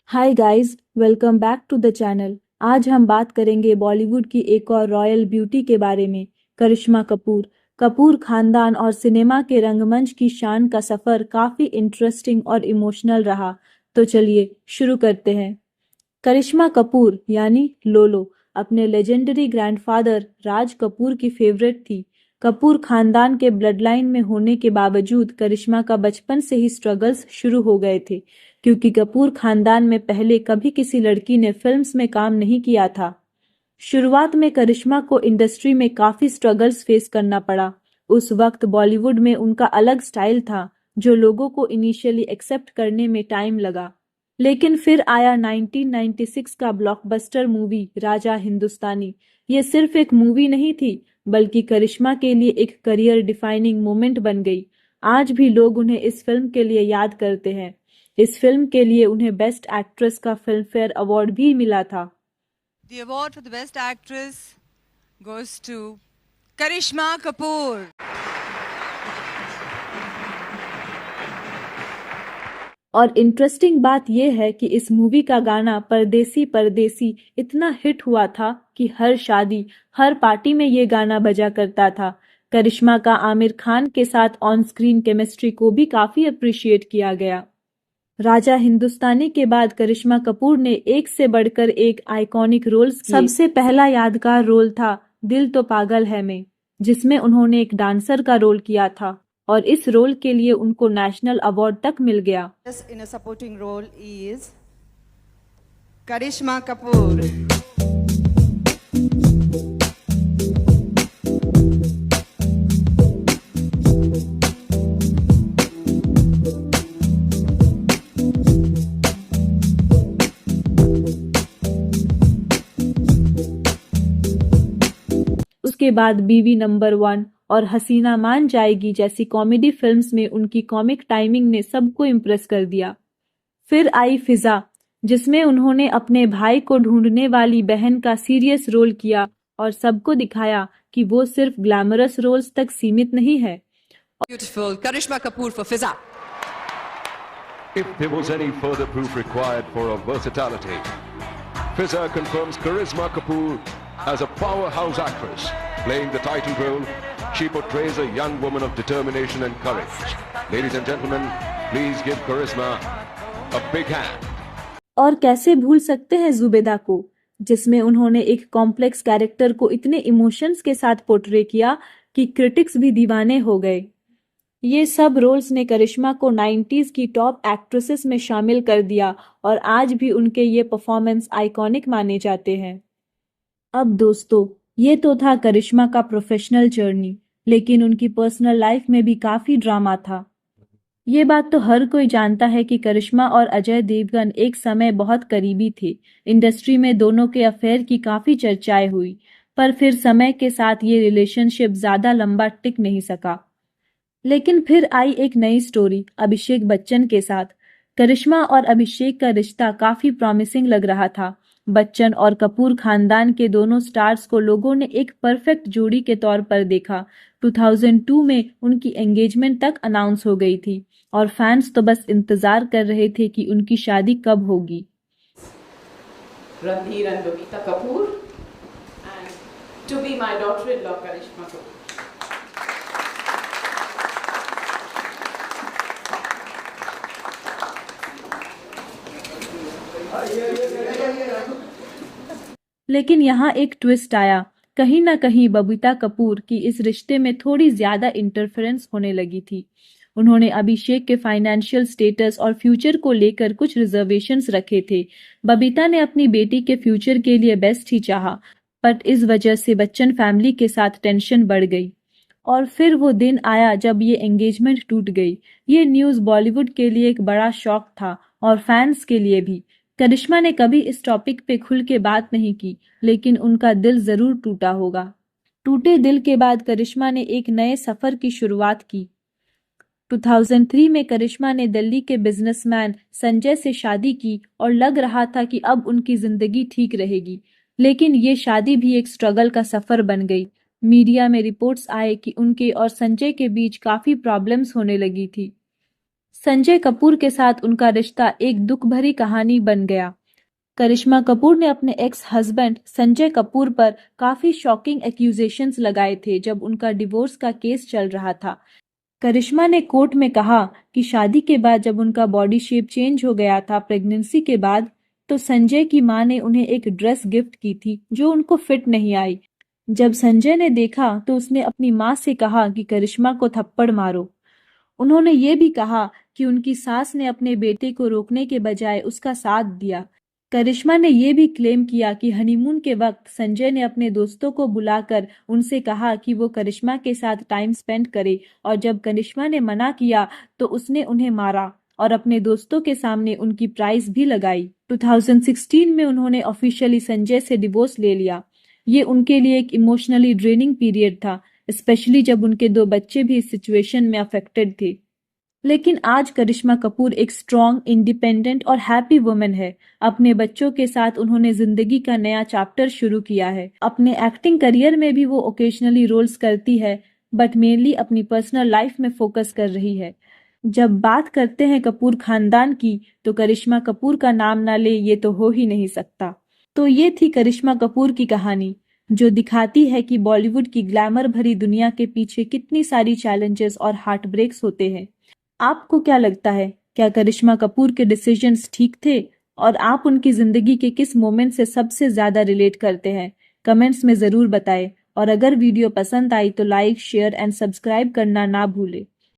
Hi guys, welcome back to the channel. आज हम बात करेंगे बॉलीवुड की एक और रॉयल ब्यूटी के बारे में, करिश्मा कपूर। कपूर खानदान और सिनेमा के रंगमंच की शान का सफर काफी इंटरेस्टिंग और इमोशनल रहा। तो चलिए शुरू करते हैं। करिश्मा कपूर यानी लोलो अपने लेजेंडरी ग्रैंडफादर राज कपूर की फेवरेट थी। कपूर खानदान के ब्लडलाइन में होने के बावजूद करिश्मा का बचपन से ही स्ट्रगल्स शुरू हो गए थे, क्योंकि कपूर खानदान में पहले कभी किसी लड़की ने फिल्म्स में काम नहीं किया था। शुरुआत में करिश्मा को इंडस्ट्री में काफी स्ट्रगल्स फेस करना पड़ा। उस वक्त बॉलीवुड में उनका अलग स्टाइल था, जो लोगों को इनिशियली एक्सेप्ट करने में टाइम लगा। लेकिन फिर आया 1996 का ब्लॉकबस्टर मूवी राजा हिंदुस्तानी। ये सिर्फ एक मूवी नहीं थी, बल्कि करिश्मा के लिए एक करियर डिफाइनिंग मोमेंट बन गई। आज भी लोग उन्हें इस फिल्म के लिए याद करते हैं। इस फिल्म के लिए उन्हें बेस्ट एक्ट्रेस का फिल्म फेयर अवार्ड भी मिला था। The award for the Best Actress goes to Karishma Kapoor. और इंटरेस्टिंग बात यह है कि इस मूवी का गाना परदेसी परदेसी इतना हिट हुआ था कि हर शादी, हर पार्टी में ये गाना बजा करता था। करिश्मा का आमिर खान के साथ ऑन स्क्रीन केमिस्ट्री को भी काफी अप्रिशिएट किया गया। राजा हिंदुस्तानी के बाद करिश्मा कपूर ने एक से बढ़कर एक आइकॉनिक रोल्स किए। सबसे पहला यादगार रोल था दिल तो पागल है में, जिसमें उन्होंने एक डांसर का रोल किया था और इस रोल के लिए उनको नेशनल अवार्ड तक मिल गया। In a supporting role is Karishma Kapoor. उसके बाद बीवी नंबर 1 और हसीना मान जाएगी जैसी कॉमेडी फिल्म्स में उनकी कॉमिक टाइमिंग ने सबको इम्प्रेस कर दिया। फिर आई फिजा, जिसमें उन्होंने अपने भाई को ढूंढने वाली बहन का सीरियस रोल किया और सबको दिखाया कि वो सिर्फ ग्लैमरस रोल्स तक सीमित नहीं है। Beautiful Karishma Kapoor for Fiza. If there was any further proof required for her versatility, Fizza confirms Karisma Kapoor as a powerhouse actress. Playing the title role, she portrays a young woman of determination and courage. Ladies and gentlemen, please give Karisma a big hand. और कैसे भूल सकते हैं जुबेदा को, जिसमें उन्होंने एक complex character को इतने इमोशंस के साथ पोर्ट्रे किया कि क्रिटिक्स भी दीवाने हो गए। ये सब रोल्स ने करिश्मा को 90s की टॉप एक्ट्रेसेस में शामिल कर दिया और आज भी उनके ये परफॉर्मेंस आइकॉनिक माने जाते हैं। अब दोस्तों, ये तो था करिश्मा का प्रोफेशनल जर्नी, लेकिन उनकी पर्सनल लाइफ में भी काफी ड्रामा था। ये बात तो हर कोई जानता है कि करिश्मा और अजय देवगन एक समय बहुत करीबी थे। इंडस्ट्री में दोनों के अफेयर की काफी चर्चाएं हुई, पर फिर समय के साथ ये रिलेशनशिप ज्यादा लंबा टिक नहीं सका। लेकिन फिर आई एक नई स्टोरी अभिषेक बच्चन के साथ। करिश्मा और अभिषेक का रिश्ता काफी प्रॉमिसिंग लग रहा था। बच्चन और कपूर खानदान के दोनों स्टार्स को लोगों ने एक परफेक्ट जोड़ी के तौर पर देखा। 2002 में उनकी एंगेजमेंट तक अनाउंस हो गई थी और फैंस तो बस इंतजार कर रहे थे कि उनकी शादी कब होगी। Ranbir and Babita Kapoor, and to be my daughter-in-law Karishma Kapoor. लेकिन यहाँ एक ट्विस्ट आया। कहीं ना कहीं बबीता कपूर की इस रिश्ते में थोड़ी ज्यादा इंटरफेरेंस होने लगी थी। उन्होंने अभिषेक के फाइनेंशियल स्टेटस और फ्यूचर को लेकर कुछ रिजर्वेशंस रखे थे। बबीता ने अपनी बेटी के फ्यूचर के लिए बेस्ट ही चाहा, पर इस वजह से बच्चन फैमिली के साथ टेंशन बढ़ गई। और फिर वो दिन आया जब ये एंगेजमेंट टूट गई। ये न्यूज़ बॉलीवुड के लिए एक बड़ा शॉक था और फैंस के लिए भी। करिश्मा ने कभी इस टॉपिक पे खुल के बात नहीं की, लेकिन उनका दिल जरूर टूटा होगा। टूटे दिल के बाद करिश्मा ने एक नए सफर की शुरुआत की। 2003 में करिश्मा ने दिल्ली के बिजनेसमैन संजय से शादी की और लग रहा था कि अब उनकी जिंदगी ठीक रहेगी। लेकिन ये शादी भी एक स्ट्रगल का सफर बन गई। मीडिया में रिपोर्ट्स आए कि उनके और संजय के बीच काफी प्रॉब्लम्स होने लगी थी। संजय कपूर के साथ उनका रिश्ता एक दुख भरी कहानी बन गया। करिश्मा कपूर ने अपने एक्स हस्बैंड संजय कपूर पर काफी शॉकिंग एक्यूजेशंस लगाए थे जब उनका डिवोर्स का केस चल रहा था। करिश्मा ने कोर्ट में कहा कि शादी के बाद जब उनका बॉडी शेप चेंज हो गया था प्रेगनेंसी के बाद, तो संजय की मां ने उन्हें एक ड्रेस गिफ्ट की थी जो उनको फिट नहीं आई। जब संजय ने देखा तो उसने अपनी मां से कहा कि करिश्मा को थप्पड़ मारो। उन्होंने ये भी कहा कि उनकी सास ने अपने बेटे को रोकने के बजाय उसका साथ दिया। करिश्मा ने ये भी क्लेम किया कि हनीमून के वक्त संजय ने अपने दोस्तों को बुलाकर उनसे कहा कि वो करिश्मा के साथ टाइम स्पेंड करे, और जब करिश्मा ने मना किया तो उसने उन्हें मारा और अपने दोस्तों के सामने उनकी प्राइस भी लगाई। 2016 में उन्होंने ऑफिशियली संजय से डिवोर्स ले लिया। ये उनके लिए एक इमोशनली ड्रेनिंग पीरियड था, स्पेशली जब उनके 2 बच्चे भी इस सिचुएशन में अफेक्टेड थे। लेकिन आज करिश्मा कपूर एक स्ट्रॉन्ग, इंडिपेंडेंट और हैप्पी वुमन है। अपने बच्चों के साथ उन्होंने जिंदगी का नया चैप्टर शुरू किया है। अपने एक्टिंग करियर में भी वो ओकेजनली रोल्स करती है, बट मेनली अपनी पर्सनल लाइफ में फोकस कर रही है। जब बात करते हैं कपूर खानदान की, तो करिश्मा कपूर का नाम ना ले ये तो हो ही नहीं सकता। तो ये थी करिश्मा कपूर की कहानी, जो दिखाती है कि बॉलीवुड की ग्लैमर भरी दुनिया के पीछे कितनी सारी चैलेंजेस और हार्ट ब्रेक्स होते हैं। आपको क्या लगता है, क्या करिश्मा कपूर के डिसीजंस ठीक थे? और आप उनकी जिंदगी के किस मोमेंट से सबसे ज्यादा रिलेट करते हैं? कमेंट्स में जरूर बताएं। और अगर वीडियो पसंद आई तो लाइक, शेयर एंड सब्सक्राइब करना ना भूलें।